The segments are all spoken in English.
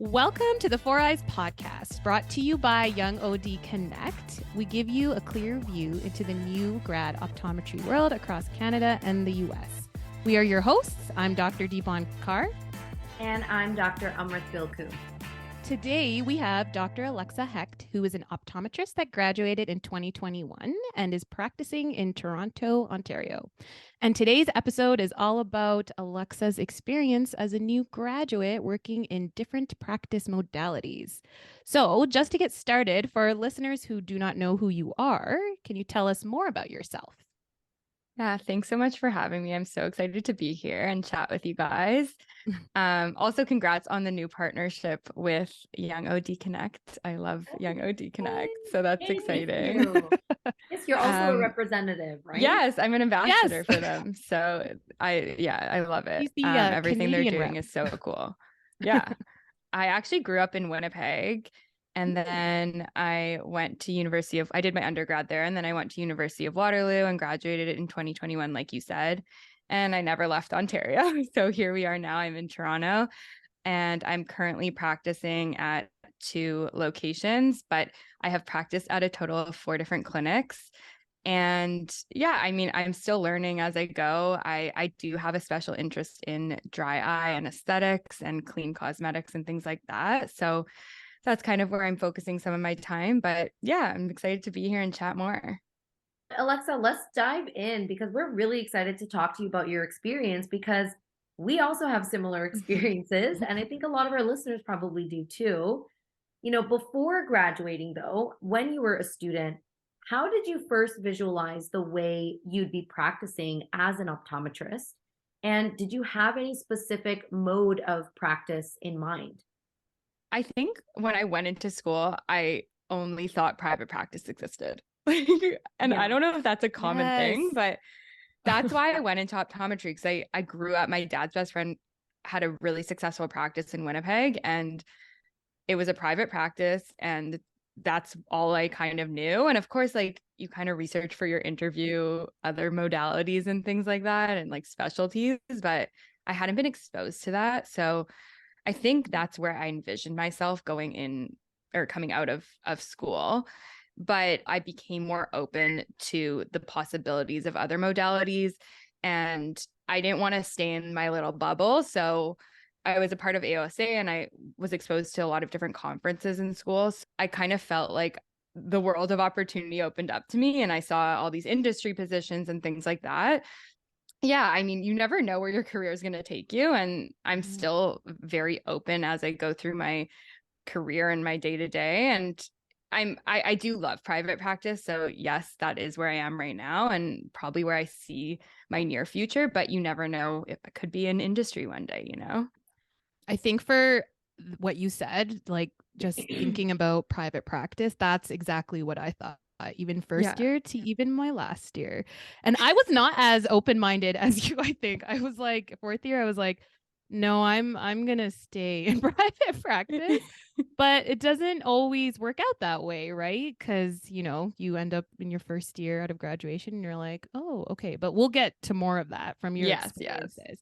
Welcome to the Four Eyes podcast, brought to you by YoungOD Connect. We give you a clear view into the new grad optometry world across Canada and the US. We are your hosts. I'm Dr. Deepon Kaur. And I'm Dr. Amrit Bilku. Today, we have Dr. Alexa Hecht, who is an optometrist that graduated in 2021 and is practicing in Toronto, Ontario. And today's episode is all about Alexa's experience as a new graduate working in different practice modalities. So just to get started, for listeners who do not know who you are, can you tell us more about yourself? Yeah, thanks so much for having me. I'm so excited to be here and chat with you guys. Also, congrats on the new partnership with YoungOD Connect. I love YoungOD Connect, so that's exciting. Yes, you're also a representative, right? Yes, I'm an ambassador for them. So I love it. He's the everything Canadian they're doing rep. is so cool. Yeah. I actually grew up in Winnipeg. And then I did my undergrad there, and then I went to University of Waterloo and graduated in 2021, like you said. And I never left Ontario. So here we are now. I'm in Toronto, and I'm currently practicing at 2 locations, but I have practiced at a total of 4 different clinics. And yeah, I mean, I'm still learning as I go. I do have a special interest in dry eye and aesthetics and clean cosmetics and things like that. So that's kind of where I'm focusing some of my time. But yeah, I'm excited to be here and chat more. Alexa, let's dive in because we're really excited to talk to you about your experience because we also have similar experiences. And I think a lot of our listeners probably do too. You know, before graduating though, when you were a student, how did you first visualize the way you'd be practicing as an optometrist? And did you have any specific mode of practice in mind? I think when I went into school, I only thought private practice existed. And I don't know if that's a common thing, but that's why I went into optometry, because I grew up, my dad's best friend had a really successful practice in Winnipeg, and it was a private practice, and that's all I kind of knew. And of course, like, you kind of research for your interview, other modalities and things like that, and like specialties, but I hadn't been exposed to that. So I think that's where I envisioned myself going in or coming out of school. But I became more open to the possibilities of other modalities, and I didn't want to stay in my little bubble. So I was a part of AOSA, and I was exposed to a lot of different conferences in schools. I kind of felt like the world of opportunity opened up to me, and I saw all these industry positions and things like that. Yeah, I mean, you never know where your career is going to take you. And I'm still very open as I go through my career and my day to day. And I do love private practice. So yes, that is where I am right now, and probably where I see my near future, but you never know if it could be an industry one day, you know? I think for what you said, like just thinking about private practice, that's exactly what I thought. Even first year to even my last year. And I was not as open-minded as you, I think. I was like, 4th year, I was like, no, I'm gonna stay in private practice. But it doesn't always work out that way, right? Because, you know, you end up in your first year out of graduation and you're like, oh, okay. But we'll get to more of that from your experiences.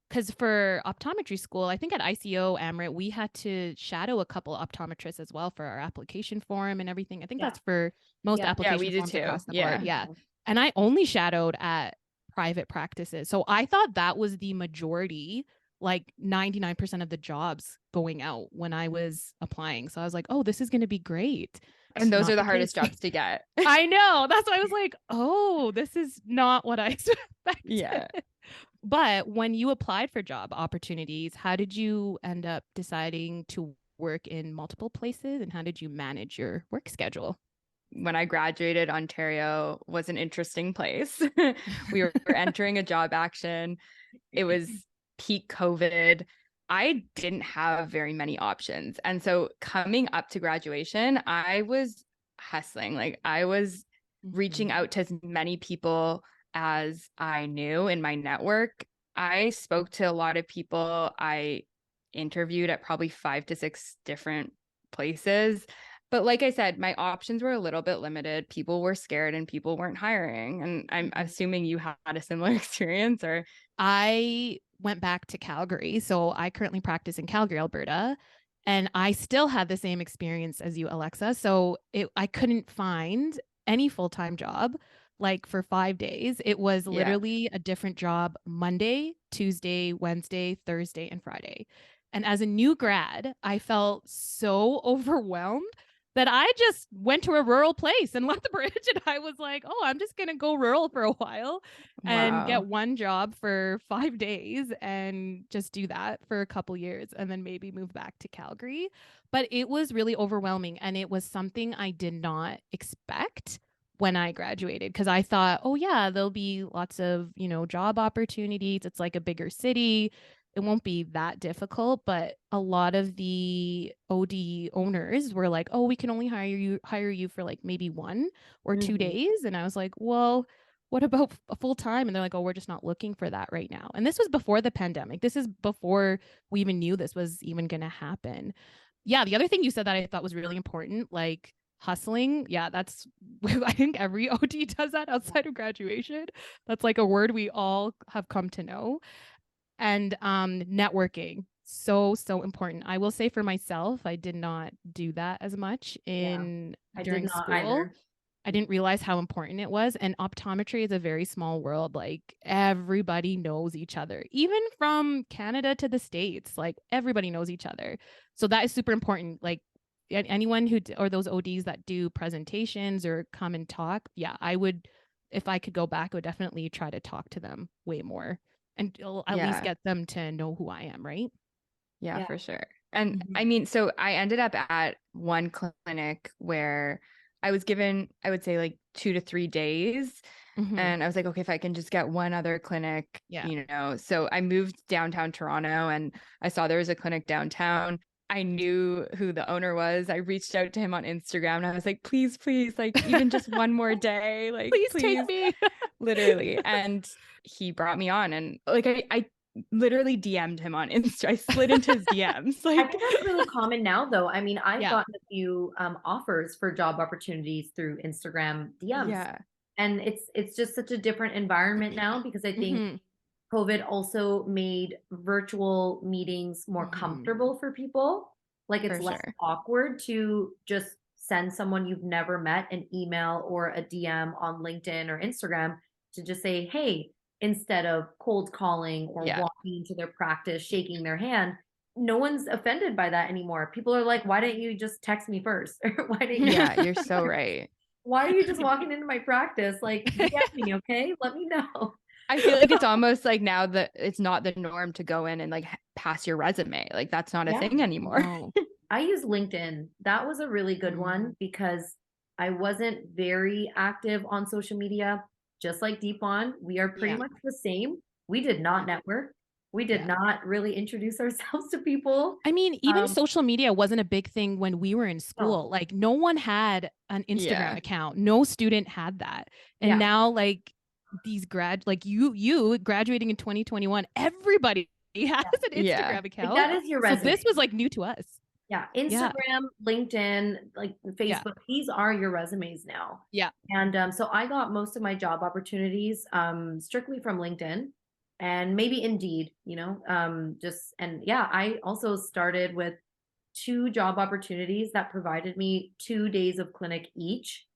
Because for optometry school, I think at ICO, Amrit, we had to shadow a couple optometrists as well for our application form and everything. I think that's for most application forms across the board. Yeah. And I only shadowed at private practices. So I thought that was the majority, like 99% of the jobs going out when I was applying. So I was like, oh, this is going to be great. And those are the hardest jobs to get. I know. That's why I was like, oh, this is not what I expected. Yeah. But when you applied for job opportunities, how did you end up deciding to work in multiple places, and how did you manage your work schedule? When I graduated, Ontario was an interesting place. We were entering a job action. It was peak COVID. I didn't have very many options. And so coming up to graduation, I was hustling. Like, I was reaching out to as many people as I knew in my network. I spoke to a lot of people. I interviewed at probably 5 to 6 different places. But like I said, my options were a little bit limited. People were scared and people weren't hiring. And I'm assuming you had a similar experience. Or I went back to Calgary. So I currently practice in Calgary, Alberta. And I still had the same experience as you, Alexa. So I couldn't find any full-time job like for 5 days. It was literally a different job Monday, Tuesday, Wednesday, Thursday, and Friday. And as a new grad, I felt so overwhelmed that I just went to a rural place and left the bridge. And I was like, oh, I'm just going to go rural for a while and get one job for 5 days and just do that for a couple years and then maybe move back to Calgary. But it was really overwhelming. And it was something I did not expect when I graduated, because I thought, oh, yeah, there'll be lots of, job opportunities. It's like a bigger city. It won't be that difficult. But a lot of the OD owners were like, oh, we can only hire you for like maybe 1 or 2 days. And I was like, well, what about a full time? And they're like, oh, we're just not looking for that right now. And this was before the pandemic. This is before we even knew this was even going to happen. Yeah. The other thing you said that I thought was really important, like hustling. Yeah. That's, I think every OD does that outside of graduation. That's like a word we all have come to know. And networking, so important. I will say for myself, I did not do that as much during school. Either. I didn't realize how important it was. And optometry is a very small world. Like everybody knows each other, even from Canada to the States. Like everybody knows each other. So that is super important. Like anyone or those ODs that do presentations or come and talk. Yeah, I would, if I could go back, I would definitely try to talk to them way more and at least get them to know who I am, right? Yeah, for sure. And I mean, so I ended up at one clinic where I was given, I would say like 2 to 3 days. And I was like, okay, if I can just get one other clinic, So I moved downtown Toronto and I saw there was a clinic downtown. I knew who the owner was. I reached out to him on Instagram and I was like, please, like even just one more day, like please take me. Literally. And he brought me on, and like I literally DM'd him on Insta. I slid into his DMs. Like, I think that's really common now, though. I mean, I've gotten a few offers for job opportunities through Instagram DMs. Yeah. And it's just such a different environment now, because I think COVID also made virtual meetings more comfortable for people. Like it's less awkward to just send someone you've never met an email or a DM on LinkedIn or Instagram to just say, hey, instead of cold calling or walking into their practice, shaking their hand. No one's offended by that anymore. People are like, why didn't you just text me first? Or why didn't you? Yeah, you're so right. Why are you just walking into my practice? Like, get me, okay? Let me know. I feel like it's almost like now that it's not the norm to go in and like pass your resume. Like that's not a thing anymore. No. I use LinkedIn. That was a really good one because I wasn't very active on social media. Just like Deepon, we are pretty much the same. We did not network. We did not really introduce ourselves to people. I mean, even social media wasn't a big thing when we were in school. No. Like no one had an Instagram account. No student had that. And now like these you graduating in 2021, everybody has an Instagram account. Like, that is your resume. So this was like new to us. Yeah. Instagram, LinkedIn, like Facebook, these are your resumes now. Yeah. And so I got most of my job opportunities strictly from LinkedIn and maybe Indeed, I also started with 2 job opportunities that provided me 2 days of clinic each.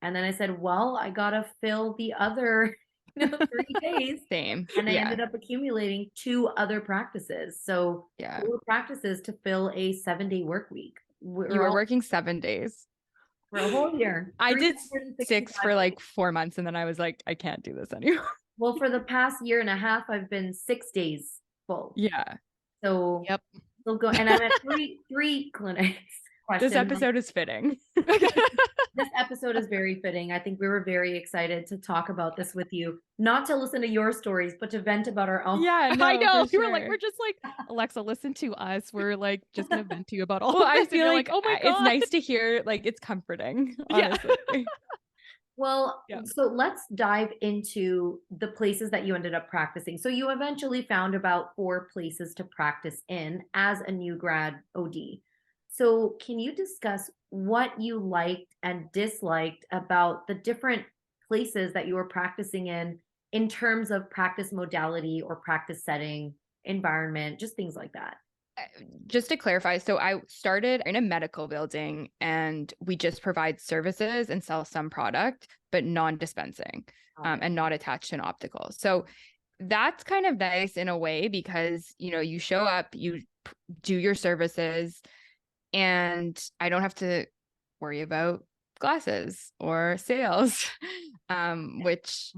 And then I said, well, I got to fill the other 3 days. Same. And I ended up accumulating 2 other practices. So 4 practices to fill a 7-day work week. You were working 7 days. For a whole year. I did 6 for like 4 months. And then I was like, I can't do this anymore. Well, for the past year and a half, I've been 6 days full. Yeah. So we'll go. And I'm at three clinics. This episode is fitting. This episode is very fitting. I think we were very excited to talk about this with you, not to listen to your stories, but to vent about our own. Yeah, no, I know. We were like, we're just like, Alexa, listen to us. We're like, just gonna vent to you about all of this. I feel like, oh my God. It's nice to hear. Like, it's comforting, honestly. Well, so let's dive into the places that you ended up practicing. So you eventually found about 4 places to practice in as a new grad OD. So can you discuss what you liked and disliked about the different places that you were practicing in terms of practice modality or practice setting, environment, just things like that? just to clarify, so I started in a medical building and we just provide services and sell some product, but non-dispensing, and not attached to an optical. So that's kind of nice in a way because, you know, you show up, you do your services, and I don't have to worry about glasses or sales, which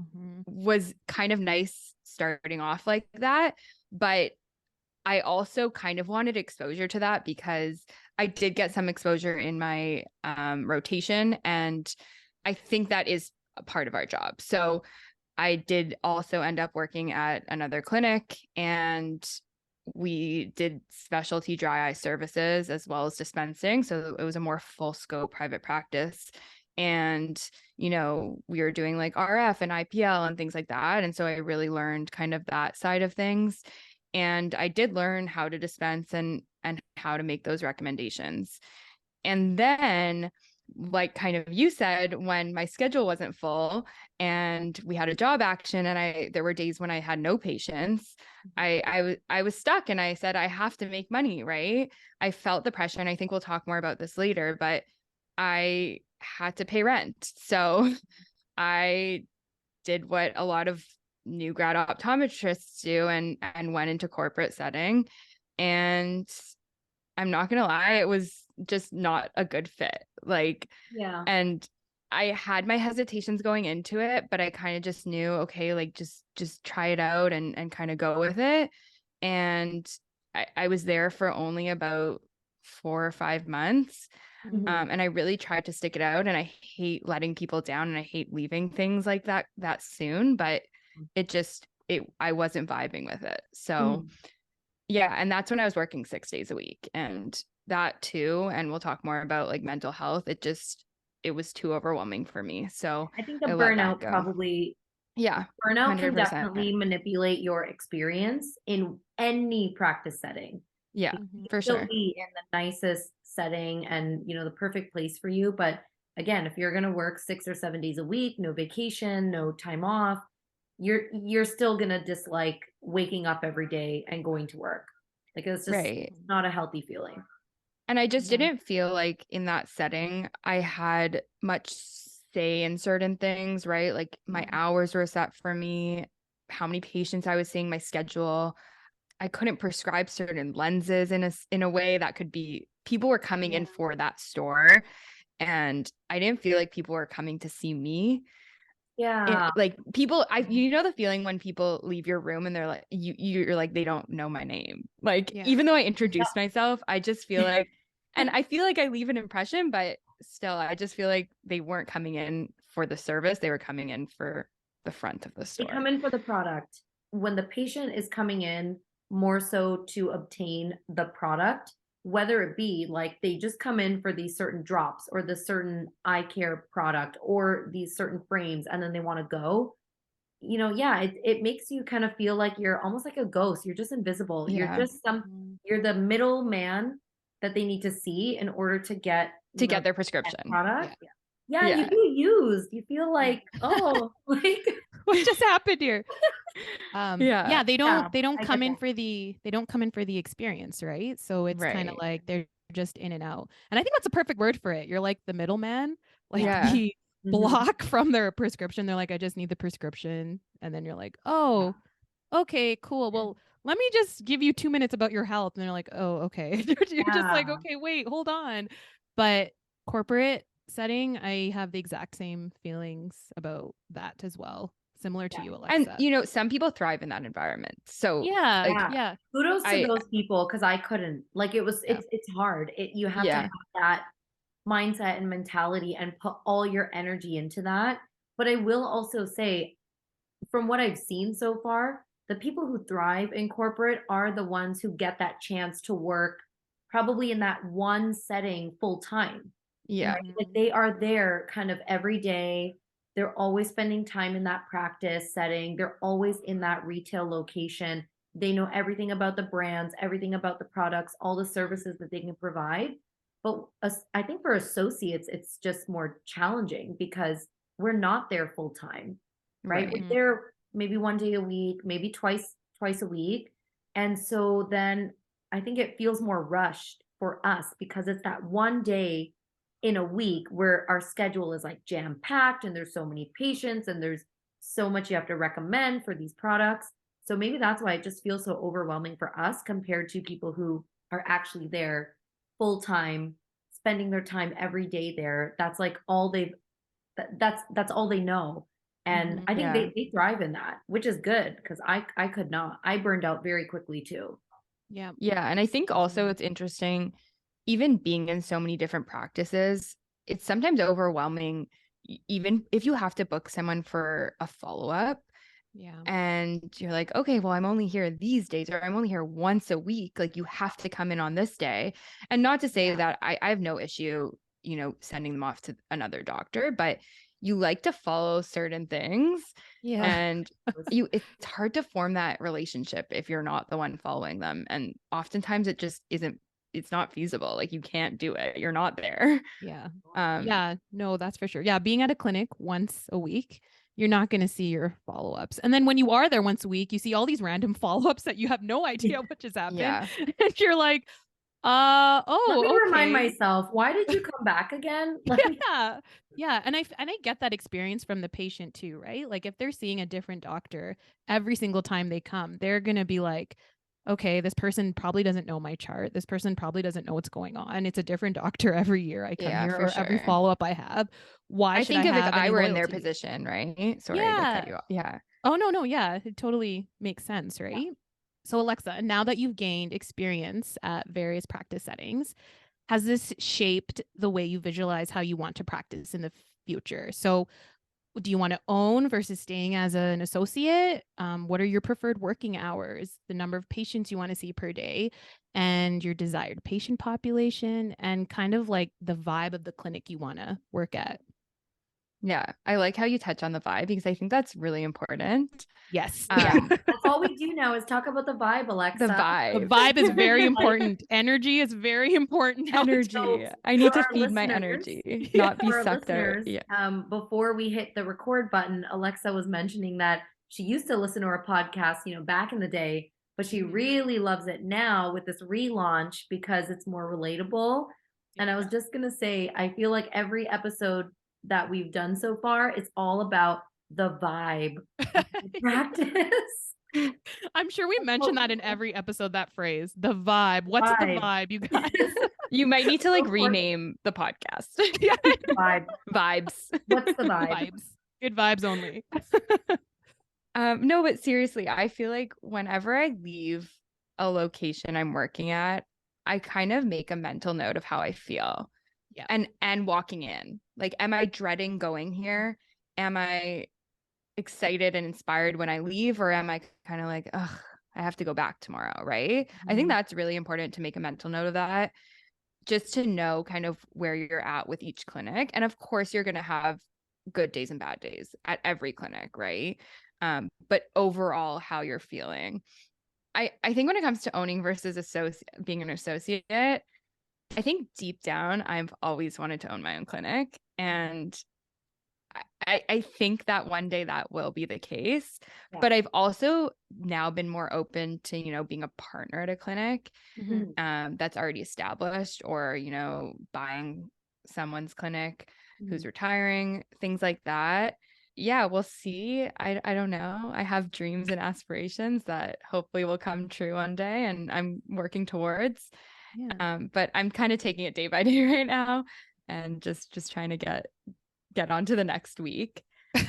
was kind of nice starting off like that. But I also kind of wanted exposure to that because I did get some exposure in my rotation, and I think that is a part of our job. So I did also end up working at another clinic, and we did specialty dry eye services as well as dispensing. So it was a more full scope private practice. And, you know, we were doing like RF and IPL and things like that. And so I really learned kind of that side of things. And I did learn how to dispense and how to make those recommendations. And then, like kind of you said, when my schedule wasn't full and we had a job action and there were days when I had no patients, I was stuck, and I said, I have to make money, right? I felt the pressure, and I think we'll talk more about this later, but I had to pay rent. So I did what a lot of new grad optometrists do and went into corporate setting. And I'm not going to lie, it was just not a good fit. Like, Yeah. And I had my hesitations going into it, but I kind of just knew, okay, like just try it out and kind of go with it. And I was there for only about 4 or 5 months. And I really tried to stick it out, and I hate letting people down, and I hate leaving things like that soon, but I wasn't vibing with it. So yeah. And that's when I was working 6 days a week, and that too. And we'll talk more about like mental health. It was too overwhelming for me. So I think the I let that burnout go. probably, Yeah. burnout 100%. can definitely manipulate your experience in any practice setting. Yeah, for Still sure. be in the nicest setting and, you know, the perfect place for you. But again, if you're going to work 6 or 7 days a week, no vacation, no time off, you're still going to dislike waking up every day and going to work. Like it's just not a healthy feeling. And I just didn't feel like in that setting I had much say in certain things, right? Like my hours were set for me, how many patients I was seeing, my schedule. I couldn't prescribe certain lenses in a way that could be, people were coming in for that store, and I didn't feel like people were coming to see me. Like people, you know the feeling when people leave your room and they're like, you're like, they don't know my name. Like, even though I introduced myself, I just feel like, and I feel like I leave an impression, but still, I just feel like they weren't coming in for the service. They were coming in for the front of the store. They come in for the product. When the patient is coming in more so to obtain the product, whether it be like they just come in for these certain drops or the certain eye care product or these certain frames and then they want to go, you know, it makes you kind of feel like you're almost like a ghost. You're just invisible. You're just you're the middleman that they need to see in order to get their prescription product. You feel used. You feel like, oh, like what just happened here? They don't come in for the experience, right? So it's kind of like they're just in and out. And I think that's a perfect word for it. You're like the middleman, like the block from their prescription. They're like, I just need the prescription. And then you're like, oh, okay, cool. Well, let me just give you 2 minutes about your health. And they're like, oh, okay. You're just like, okay, wait, hold on. But corporate setting, I have the exact same feelings about that as well. Similar to you, Alexa. And you know, some people thrive in that environment. So kudos to those people, because I couldn't. Like it's hard. You have to have that mindset and mentality and put all your energy into that. But I will also say, from what I've seen so far, the people who thrive in corporate are the ones who get that chance to work probably in that one setting full time. Right? Like they are there kind of every day. They're always spending time in that practice setting. They're always in that retail location. They know everything about the brands, everything about the products, all the services that they can provide. But I think for associates, it's just more challenging because we're not there full time, right? We're there maybe 1 day a week, maybe twice a week. And so then I think it feels more rushed for us because it's that one day in a week where our schedule is like jam packed and there's so many patients and there's so much you have to recommend for these products. So maybe that's why it just feels so overwhelming for us compared to people who are actually there full time, spending their time every day there. That's like all they've that's all they know. And I think Yeah. they thrive in that, which is good because I could not. I burned out very quickly too. Yeah. Yeah. And I think also it's interesting, even being in so many different practices, it's sometimes overwhelming, even if you have to book someone for a follow-up. Yeah. And you're like, okay, well, I'm only here these days, or I'm only here once a week. Like, you have to come in on this day. And not to say that I have no issue, sending them off to another doctor, but you like to follow certain things. Yeah. And it's hard to form that relationship if you're not the one following them. And oftentimes it just isn't, it's not feasible. Like, you can't do it. You're not there. Yeah. Um, Yeah. No, that's for sure. Yeah. Being at a clinic once a week, you're not going to see your follow-ups. And then when you are there once a week, you see all these random follow-ups that you have no idea what just happened. yeah. And you're like, Let me oh, remind okay. myself, why did you come back again? Like, Yeah. Yeah. And I get that experience from the patient too, right? Like if they're seeing a different doctor every single time they come, they're going to be like, okay, this person probably doesn't know my chart. This person probably doesn't know what's going on. It's a different doctor every year I come Yeah, here for or every sure. follow-up I have. Why I should I think if have I any were in their loyalty? position, right? Sorry to Yeah. cut you off. Yeah. Oh, no, no. Yeah. It totally makes sense, right? Yeah. So, Alexa, now that you've gained experience at various practice settings, has this shaped the way you visualize how you want to practice in the future? So, do you want to own versus staying as an associate? What are your preferred working hours, the number of patients you want to see per day, and your desired patient population, and kind of like the vibe of the clinic you want to work at? Yeah. I like how you touch on the vibe because I think that's really important. Yes. Yeah. That's all we do now is talk about the vibe, The Alexa. The vibe. vibe is very Like, important. Energy is very important nowadays. Energy. so I need for to our feed my listeners, energy, Yeah. not be for our sucked out. listeners, Yeah. before we hit the record button, Alexa was mentioning that she used to listen to our podcast, back in the day, but she really loves it now with this relaunch because it's more relatable. And I was just gonna say, I feel like every episode that we've done so far, it's all about the vibe of the practice. I'm sure we mentioned that in every episode, that phrase, the vibe. What's the Vibe. vibe, you guys? You might need to like Of course. rename the podcast. Yeah. Vibe. Vibes. What's the vibe? Vibes. Good vibes only. No, but seriously, I feel like whenever I leave a location I'm working at, I kind of make a mental note of how I feel. Yeah. And walking in. Like, am I dreading going here? Am I excited and inspired when I leave, or am I kind of like, ugh, I have to go back tomorrow, right? I think that's really important to make a mental note of that, just to know kind of where you're at with each clinic. And of course, you're going to have good days and bad days at every clinic, right? But overall, how you're feeling. I think when it comes to owning versus being an associate, I think deep down, I've always wanted to own my own clinic. And I think that one day that will be the case. Yeah. But I've also now been more open to, being a partner at a clinic that's already established, or, buying someone's clinic who's retiring, things like that. Yeah, we'll see. I don't know. I have dreams and aspirations that hopefully will come true one day, and I'm working towards. Yeah. But I'm kind of taking it day by day right now, and just trying to get on to the next week. This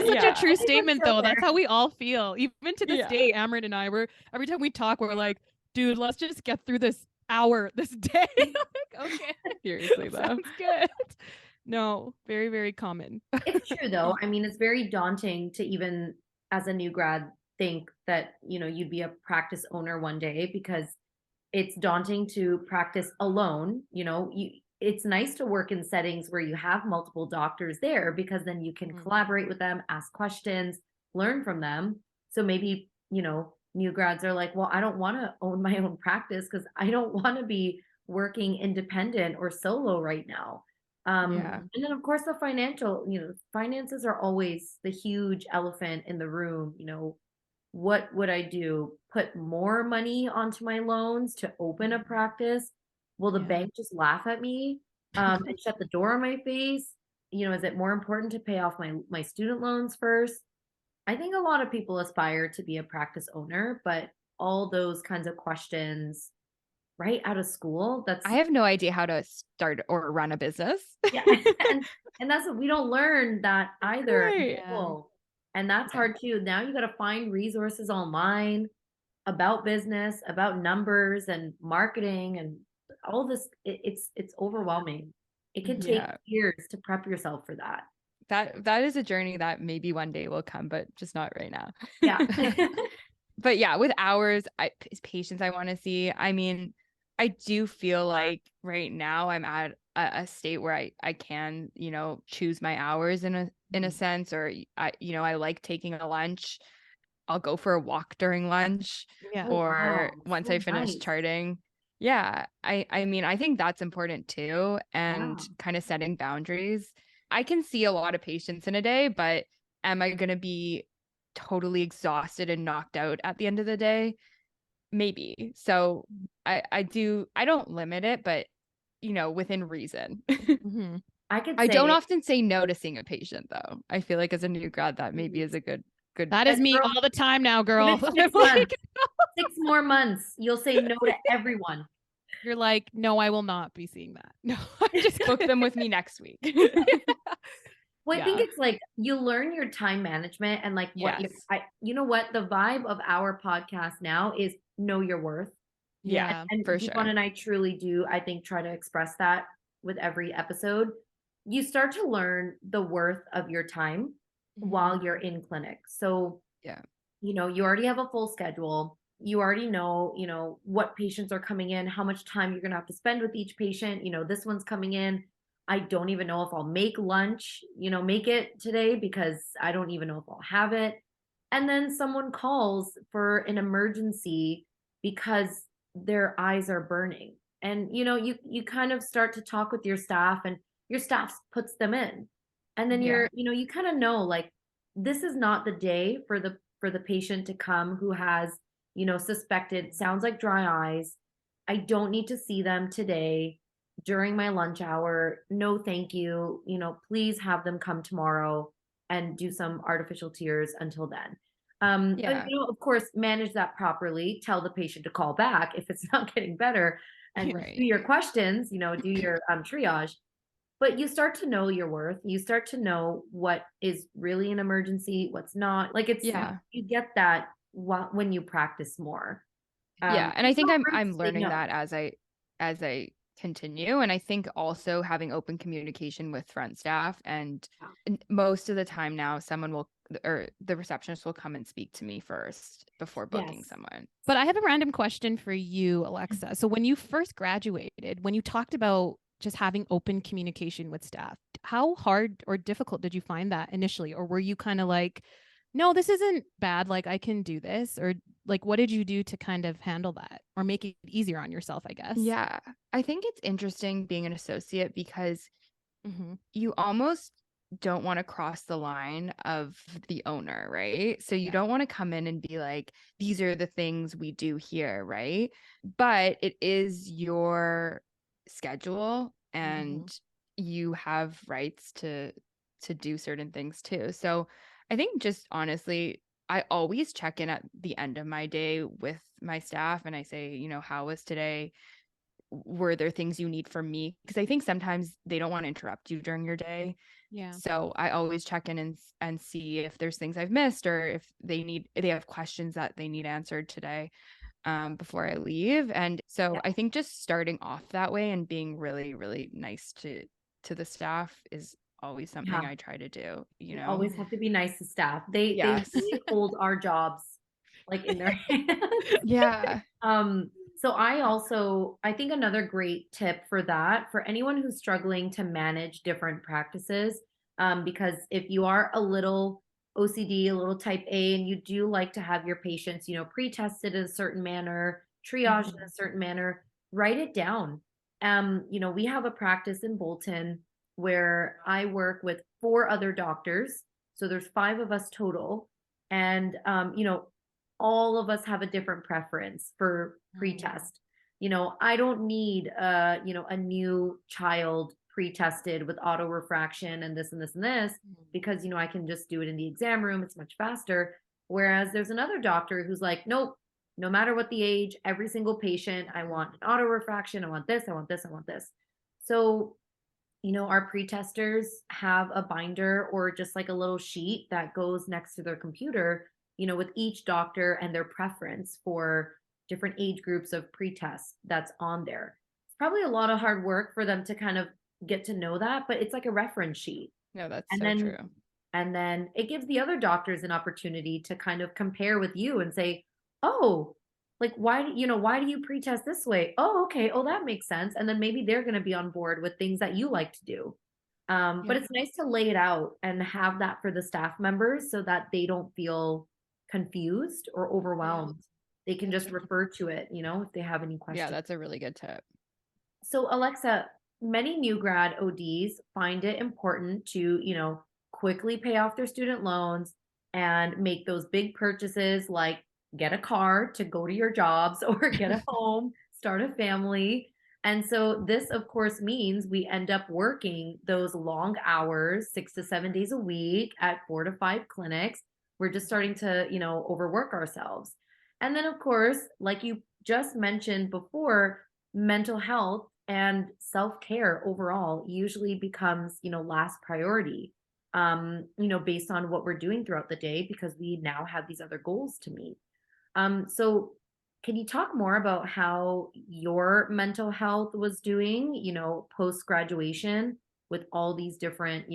is such a true statement, though. there. That's how we all feel. Even to this Yeah. day, Amrit and I every time we talk, we're like, dude, let's just get through this hour, this day. Like, okay. Seriously, though. Sounds good. No, very, very common. It's true though. I mean, it's very daunting to even as a new grad think that, you'd be a practice owner one day because it's daunting to practice alone. It's nice to work in settings where you have multiple doctors there because then you can collaborate with them, ask questions, learn from them. So maybe, new grads are like, well, I don't want to own my own practice because I don't want to be working independent or solo right now. Yeah. And then of course the finances are always the huge elephant in the room. what would I do? Put more money onto my loans to open a practice? Will the bank just laugh at me and shut the door on my face? Is it more important to pay off my student loans first? I think a lot of people aspire to be a practice owner, but all those kinds of questions right out of school, I have no idea how to start or run a business. yeah. And that's what we don't learn that either in school. And that's hard too. Now you got to find resources online about business, about numbers and marketing and all this. It's overwhelming. It can take years to prep yourself for that. That is a journey that maybe one day will come, but just not right now. Yeah. But yeah, with hours, patients I want to see. I mean, I do feel like right now I'm at a state where I can, choose my hours in a sense, or I like taking a lunch. I'll go for a walk during lunch or once I finish charting. Yeah. I mean, I think that's important too. And kind of setting boundaries. I can see a lot of patients in a day, but am I going to be totally exhausted and knocked out at the end of the day? Maybe. So I don't limit it, but within reason. I don't often say no to seeing a patient though. I feel like as a new grad, that maybe is a good. That is me all the time now, girl. 6 more months. You'll say no to everyone. You're like, no, I will not be seeing that. No, just book them with me next week. Well, I think it's like you learn your time management and like what you know what the vibe of our podcast now is know your worth. Yeah, and for Deepon sure. and I truly do, I think, try to express that with every episode. You start to learn the worth of your time while you're in clinic. So, you already have a full schedule. You already know, what patients are coming in, how much time you're going to have to spend with each patient. This one's coming in. I don't even know if I'll make lunch, make it today because I don't even know if I'll have it. And then someone calls for an emergency because their eyes are burning. And, you kind of start to talk with your staff and your staff puts them in. And then you kind of know like, this is not the day for the patient to come who has, suspected, sounds like dry eyes. I don't need to see them today during my lunch hour. No, thank you. Please have them come tomorrow and do some artificial tears until then. And, of course, manage that properly. Tell the patient to call back if it's not getting better and do your questions, do your triage. But you start to know your worth. You start to know what is really an emergency, what's not. Like you get that when you practice more. And I think I'm learning that as I continue. And I think also having open communication with front staff and most of the time now the receptionist will come and speak to me first before booking someone. But I have a random question for you, Alexa. So when you first graduated, when you talked about just having open communication with staff, how hard or difficult did you find that initially? Or were you kind of like, no, this isn't bad, like I can do this? Or like, what did you do to kind of handle that or make it easier on yourself, I guess? Yeah, I think it's interesting being an associate because you almost don't want to cross the line of the owner, right? So you don't want to come in and be like, these are the things we do here, right? But it is your schedule and you have rights to do certain things too. So I think just honestly, I always check in at the end of my day with my staff and I say, how was today? Were there things you need from me? Because I think sometimes they don't want to interrupt you during your day. Yeah. So I always check in and see if there's things I've missed or if they have questions that they need answered today before I leave. And so I think just starting off that way and being really, really nice to the staff is always something I try to do. You always have to be nice to staff. They really hold our jobs like in their hands. So I think another great tip for that, for anyone who's struggling to manage different practices, because if you are a little OCD, a little type A, and you do like to have your patients, pre-tested in a certain manner, triaged in a certain manner, write it down. We have a practice in Bolton where I work with 4 other doctors. So there's 5 of us total. And, all of us have a different preference for pre-test. You know, I don't need a new child pre-tested with auto refraction and this and this and this, because I can just do it in the exam room. It's much faster. Whereas there's another doctor who's like, nope, no matter what the age, every single patient, I want an auto refraction. I want this, I want this, I want this. So, our pre-testers have a binder or just like a little sheet that goes next to their computer, with each doctor and their preference for different age groups of pre-test that's on there. It's probably a lot of hard work for them to kind of get to know that, but it's like a reference sheet. No, that's And so then true. and then it gives the other doctors an opportunity to kind of compare with you and say, oh, like, why do you pre-test this way? Oh, okay. Oh, that makes sense. And then maybe they're going to be on board with things that you like to do. But it's nice to lay it out and have that for the staff members so that they don't feel confused or overwhelmed. They can just refer to it, if they have any questions. Yeah, that's a really good tip. So Alexa, many new grad ODs find it important to, quickly pay off their student loans and make those big purchases like get a car to go to your jobs or get a home, start a family. And so this, of course, means we end up working those long hours, 6 to 7 days a week at 4 to 5 clinics. We're just starting to, overwork ourselves. And then, of course, like you just mentioned before, mental health and self-care overall usually becomes, last priority, based on what we're doing throughout the day, because we now have these other goals to meet. So can you talk more about how your mental health was doing, post-graduation with all these different,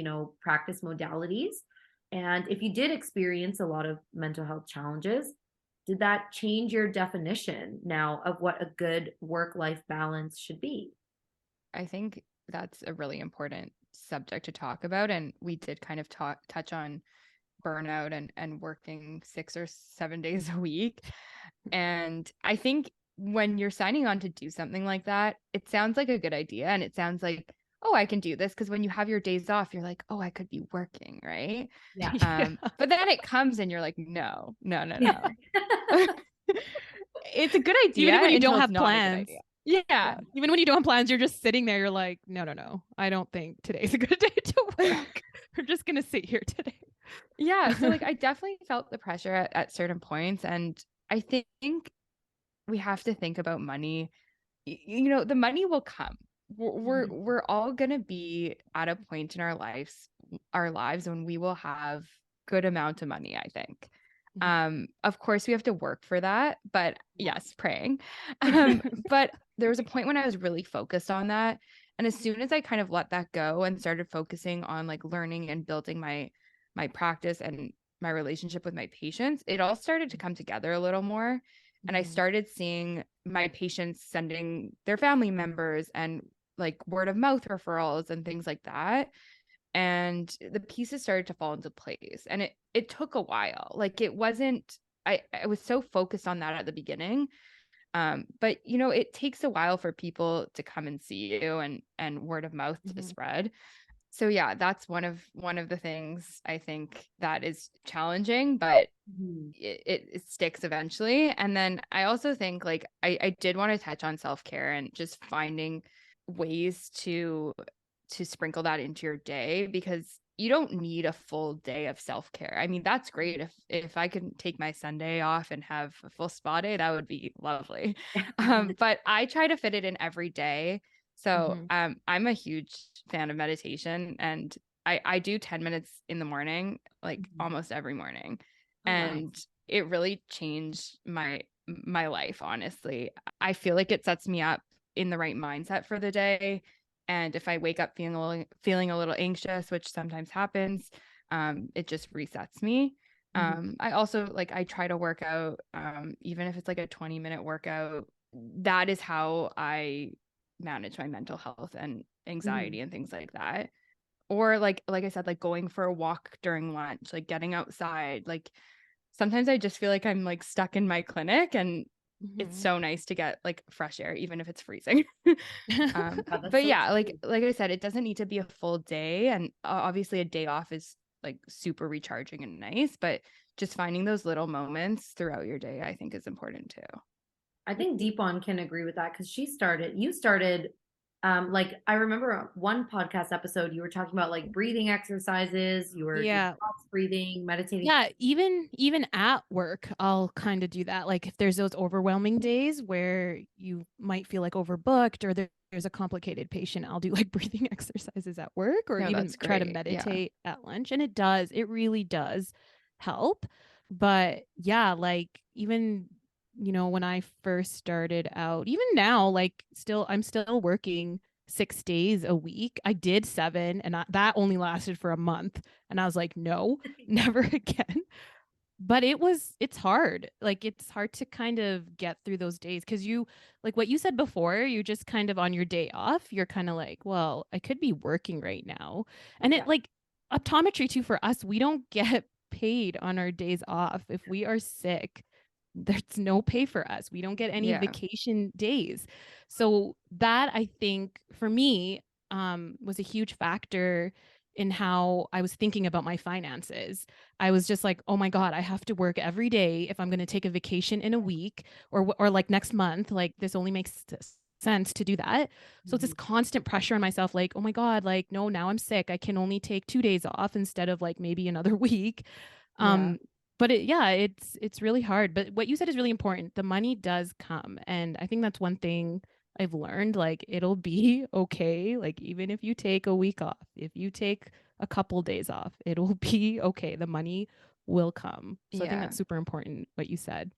practice modalities? And if you did experience a lot of mental health challenges, did that change your definition now of what a good work-life balance should be? I think that's a really important subject to talk about. And we did kind of touch on burnout and working 6 or 7 days a week. And I think when you're signing on to do something like that, it sounds like a good idea. And it sounds like, oh, I can do this. Because when you have your days off, you're like, oh, I could be working, right? Yeah. But then it comes and you're like, no. It's a good idea. Even when you until don't it's have not a good plans. idea. Yeah. Even when you don't have plans, you're just sitting there. You're like, no. I don't think today's a good day to work. We're just going to sit here today. Yeah. So like, I definitely felt the pressure at certain points. And I think we have to think about money. The money will come. We're all going to be at a point in our lives when we will have good amount of money, I think. Of course we have to work for that, but yes, praying. But there was a point when I was really focused on that. And as soon as I kind of let that go and started focusing on like learning and building my practice and my relationship with my patients, it all started to come together a little more. And I started seeing my patients sending their family members and like word of mouth referrals and things like that. And the pieces started to fall into place. And it took a while. Like it wasn't, I was so focused on that at the beginning. But it takes a while for people to come and see you and word of mouth to spread. So yeah, that's one of the things I think that is challenging, but it sticks eventually. And then I also think like I did want to touch on self-care and just finding ways to sprinkle that into your day, because you don't need a full day of self-care. I mean, that's great. If I can take my Sunday off and have a full spa day, that would be lovely. But I try to fit it in every day. So I'm a huge fan of meditation, and I do 10 minutes in the morning, like almost every morning. And it really changed my life, honestly. I feel like it sets me up in the right mindset for the day. And if I wake up feeling a little anxious, which sometimes happens, it just resets me. I also I try to work out, even if it's like a 20-minute workout. That is how I manage my mental health and anxiety and things like that. Or like I said, like going for a walk during lunch, like getting outside. Like sometimes I just feel like I'm like stuck in my clinic, and it's so nice to get like fresh air, even if it's freezing. But yeah, like I said, it doesn't need to be a full day. And obviously a day off is like super recharging and nice, but just finding those little moments throughout your day, I think is important too. I think Deepon can agree with that because you started, like I remember one podcast episode, you were talking about like breathing exercises, you were doing box breathing, meditating. Yeah, even at work, I'll kind of do that. Like if there's those overwhelming days where you might feel like overbooked or there's a complicated patient, I'll do like breathing exercises at work or even try to meditate at lunch. And it really does help. But yeah, like even when I first started out, even now, like I'm still working 6 days a week. I did 7 and that only lasted for a month. And I was like, no, never again. But it's hard. Like it's hard to kind of get through those days because like what you said before, you just kind of on your day off, you're kind of like, well, I could be working right now. And it like optometry too, for us, we don't get paid on our days off. If we are sick, there's no pay for us. We don't get any vacation days. So that I think for me was a huge factor in how I was thinking about my finances. I was just like, oh my God, I have to work every day if I'm going to take a vacation in a week or like next month. Like this only makes sense to do that. So it's this constant pressure on myself, like, oh my God, like, no, now I'm sick. I can only take 2 days off instead of like maybe another week. But it's really hard. But what you said is really important. The money does come. And I think that's one thing I've learned. Like it'll be okay. Like even if you take a week off, if you take a couple days off, it'll be okay. The money will come. So I think that's super important what you said.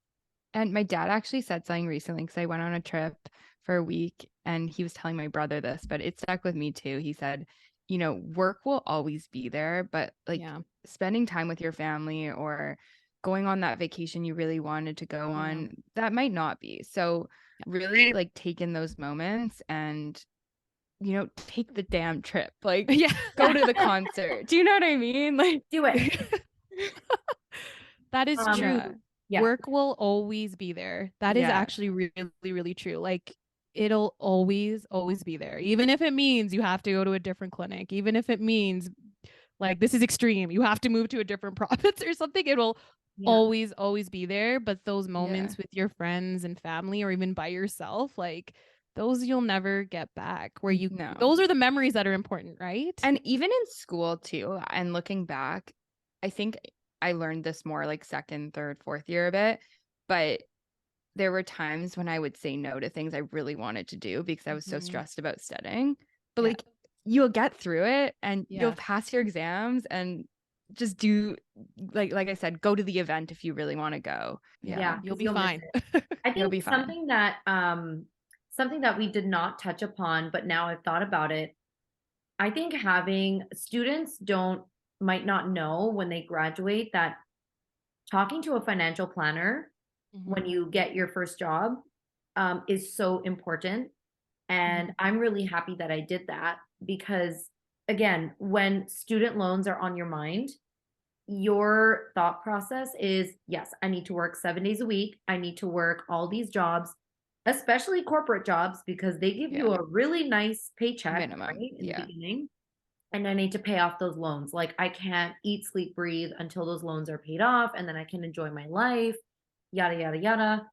And my dad actually said something recently because I went on a trip for a week and he was telling my brother this, but it stuck with me too. He said, work will always be there, but like spending time with your family or going on that vacation you really wanted to go on, that might not be. So really like take in those moments and, take the damn trip, like go to the concert. Do you know what I mean? Like do it. That is true. Work will always be there. That is actually really, really true. Like it'll always be there. Even if it means you have to go to a different clinic, even if it means like this is extreme, you have to move to a different province or something, it will always be there. But those moments with your friends and family or even by yourself, like those you'll never get back where those are the memories that are important, right? And even in school too, and looking back, I think I learned this more like second, third, fourth year a bit, but there were times when I would say no to things I really wanted to do because I was so stressed about studying. But like you'll get through it and you'll pass your exams and just do like I said, go to the event if you really want to go. You'll be fine. I think something that we did not touch upon, but now I've thought about it. I think having students might not know when they graduate that talking to a financial planner when you get your first job is so important. And I'm really happy that I did that because, again, when student loans are on your mind, your thought process is, yes, I need to work 7 days a week. I need to work all these jobs, especially corporate jobs, because they give you a really nice paycheck in the beginning. And I need to pay off those loans. Like I can't eat, sleep, breathe until those loans are paid off. And then I can enjoy my life, yada, yada, yada.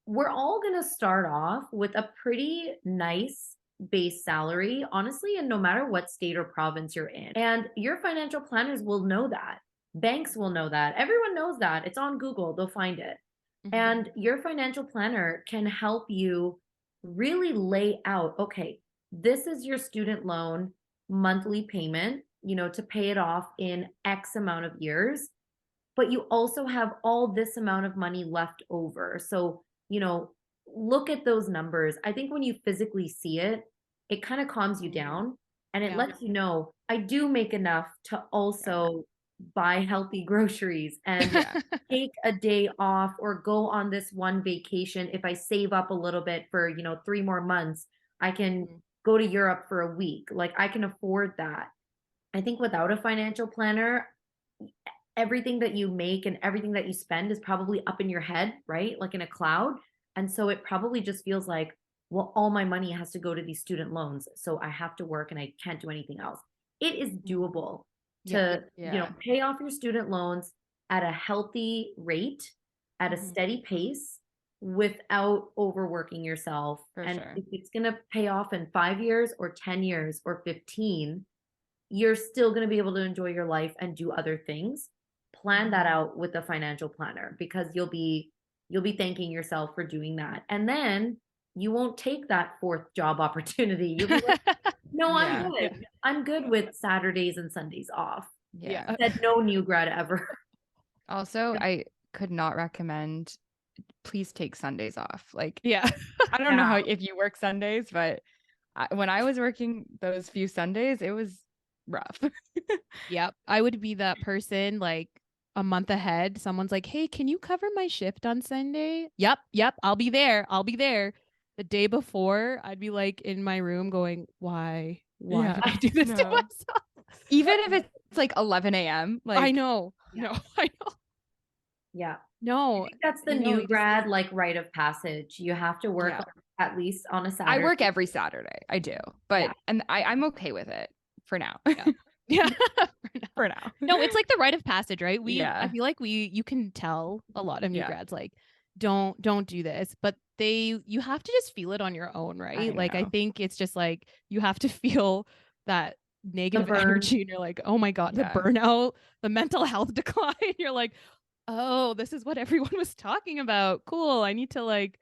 We're all going to start off with a pretty nice base salary, honestly, and no matter what state or province you're in. And your financial planners will know that. Banks will know that. Everyone knows that. It's on Google. They'll find it. And your financial planner can help you really lay out, okay, this is your student loan monthly payment, to pay it off in X amount of years, but you also have all this amount of money left over. So, look at those numbers. I think when you physically see it, it kind of calms you down and it lets you know, I do make enough to also buy healthy groceries and take a day off or go on this one vacation. If I save up a little bit for, 3 more months, I can go to Europe for a week. Like I can afford that. I think without a financial planner, everything that you make and everything that you spend is probably up in your head, right? Like in a cloud. And so it probably just feels like, well, all my money has to go to these student loans. So I have to work and I can't do anything else. It is doable to, pay off your student loans at a healthy rate, at a Mhm. steady pace, without overworking yourself. For And sure. if it's going to pay off in 5 years or 10 years or 15, you're still going to be able to enjoy your life and do other things. Plan that out with a financial planner, because you'll be thanking yourself for doing that. And then you won't take that fourth job opportunity. You'll be like, no, I'm Yeah. good. I'm good with Saturdays and Sundays off. Yeah. Said no new grad ever. Also, I could not recommend, please take Sundays off. Like, Yeah. I don't know Yeah. how if you work Sundays, but when I was working those few Sundays, it was rough. Yep. I would be that person like a month ahead. Someone's like, hey, can you cover my shift on Sunday? Yep. Yep. I'll be there. I'll be there. The day before, I'd be like in my room going, why? Why Yeah. did I do this to No. myself? Even if it's like 11 a.m. I Like, know. Yeah. No, I know. Yeah. I No, think that's the you know, new you just, grad like rite of passage. You have to work yeah. at least on a I Saturday. work every Saturday. I do. But and I'm okay with it for now. yeah. Yeah. For now. No, it's like the rite of passage, right? I Yeah. feel like you can tell a lot of new Yeah. grads like don't do this, but you have to just feel it on your own, right? I Like I know. think it's just like you have to feel that negative burn. energy and you're like, oh my God, Yeah. the burnout, the mental health decline. You're like, oh, this is what everyone was talking about. Cool. I need to like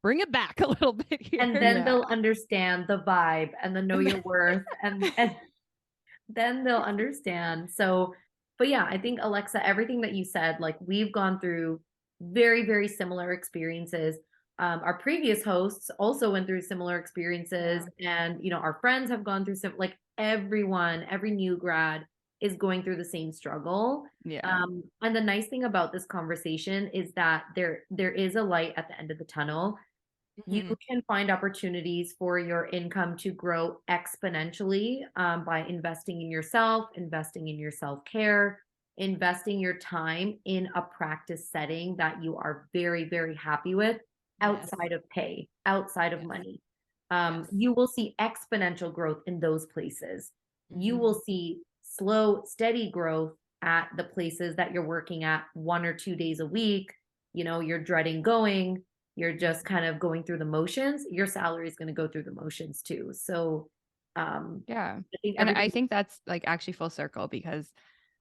bring it back a little bit here. And then Yeah. they'll understand the vibe and the know your worth, and then they'll understand. So, but yeah, I think Alexa, everything that you said, like we've gone through very, very similar experiences. Our previous hosts also went through similar experiences, and our friends have gone through some. Like everyone, every new grad is going through the same struggle. Yeah. And the nice thing about this conversation is that there is a light at the end of the tunnel. You can find opportunities for your income to grow exponentially by investing in yourself, investing in your self-care, investing your time in a practice setting that you are very, very happy with, outside of pay, outside of money. You will see exponential growth in those places. You will see slow, steady growth at the places that you're working at 1 or 2 days a week. You're dreading going, you're just kind of going through the motions. Your salary is going to go through the motions too. So, Yeah. I I think that's like actually full circle, because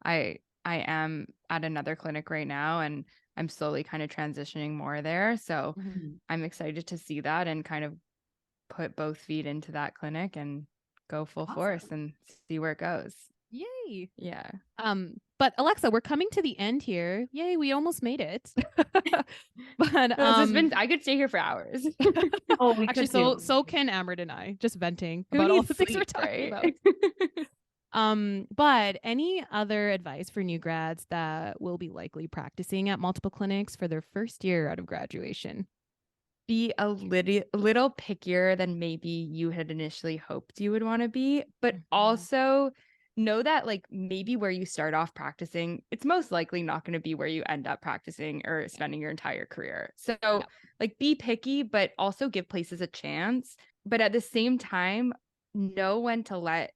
I am at another clinic right now and I'm slowly kind of transitioning more there. So I'm excited to see that and kind of put both feet into that clinic and go full force and see where it goes. Yay. Yeah. But Alexa, we're coming to the end here. Yay, we almost made it. But I could stay here for hours. Oh, we actually, could so can Amrit and I, just venting Who about all needs the things we're sleep, talking right? about. But any other advice for new grads that will be likely practicing at multiple clinics for their first year out of graduation? Be a little pickier than maybe you had initially hoped you would want to be, but also know that like maybe where you start off practicing, it's most likely not going to be where you end up practicing or spending your entire career. So like be picky, but also give places a chance. But at the same time, know when to let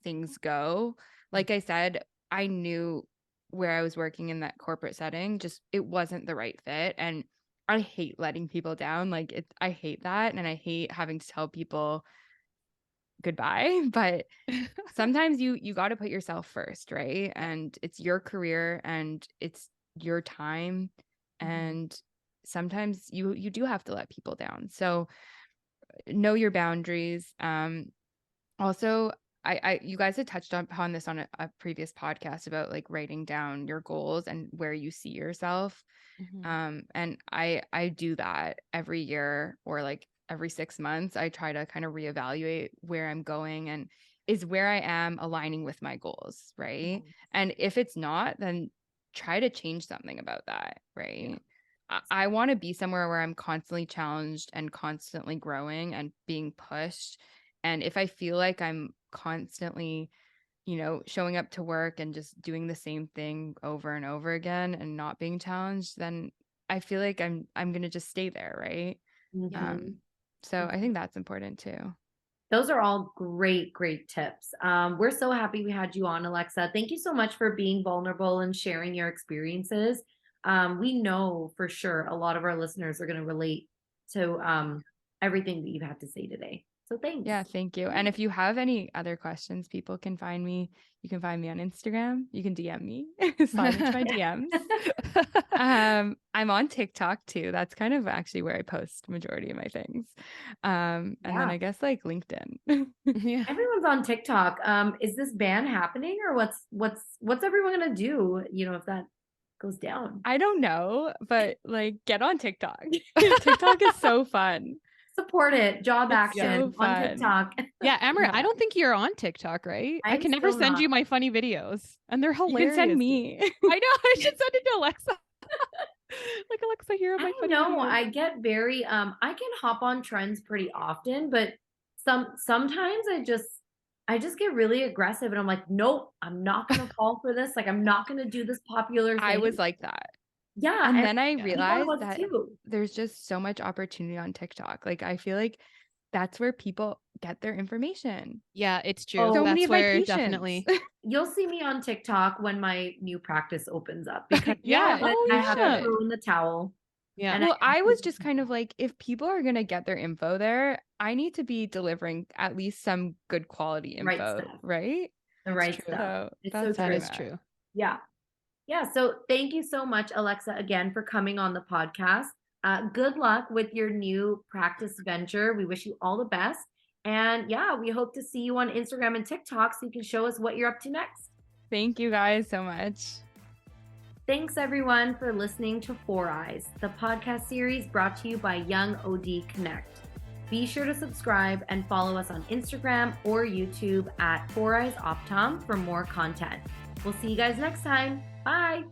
things go. Like I said, I knew where I was working in that corporate setting, just it wasn't the right fit. And I hate letting people down. Like I hate that. And I hate having to tell people goodbye. But sometimes you got to put yourself first, right? And it's your career and it's your time. And sometimes you do have to let people down. So know your boundaries. Also, you guys had touched upon this on a previous podcast about like writing down your goals and where you see yourself. And I do that every year or like every 6 months. I try to kind of reevaluate where I'm going and is where I am aligning with my goals, right? And if it's not, then try to change something about that, right? I want to be somewhere where I'm constantly challenged and constantly growing and being pushed. And if I feel like I'm constantly, showing up to work and just doing the same thing over and over again and not being challenged, then I feel like I'm going to just stay there, right? So I think that's important too. Those are all great, great tips. We're so happy we had you on, Alexa. Thank you so much for being vulnerable and sharing your experiences. We know for sure a lot of our listeners are going to relate to everything that you've had to say today. So thanks. Yeah, thank you. And if you have any other questions, people can find me. You can find me on Instagram. You can DM me, slide into my DMs. I'm on TikTok too. That's kind of actually where I post majority of my things. And then I guess like LinkedIn. Yeah. Everyone's on TikTok. Is this ban happening, or what's everyone gonna do, if that goes down? I don't know, but like get on TikTok. TikTok is so fun. Support it. Job action so on TikTok. Yeah, Amrit, I don't think you're on TikTok, right? I can never send you my funny videos, and they're hilarious. You can send me. I know. I should send it to Alexa. Like, Alexa, here are my funny videos. I get very I can hop on trends pretty often, but sometimes I just get really aggressive, and I'm like, nope, I'm not gonna fall for this. Like, I'm not gonna do this popular thing. I was like that. Yeah. And then I realized that too. there's just so much opportunity on TikTok. Like, I feel like that's where people get their information. Yeah, it's true. So that's many of where my definitely. You'll see me on TikTok when my new practice opens up, because I have to throw in the towel. Yeah. And I was just kind of like, if people are going to get their info there, I need to be delivering at least some good quality info, right? The right stuff. So that is true. Yeah. Yeah. So thank you so much, Alexa, again, for coming on the podcast. Good luck with your new practice venture. We wish you all the best. And yeah, we hope to see you on Instagram and TikTok so you can show us what you're up to next. Thank you guys so much. Thanks everyone for listening to Four Eyes, the podcast series brought to you by YoungOD Connect. Be sure to subscribe and follow us on Instagram or YouTube at Four Eyes Optom for more content. We'll see you guys next time. Bye.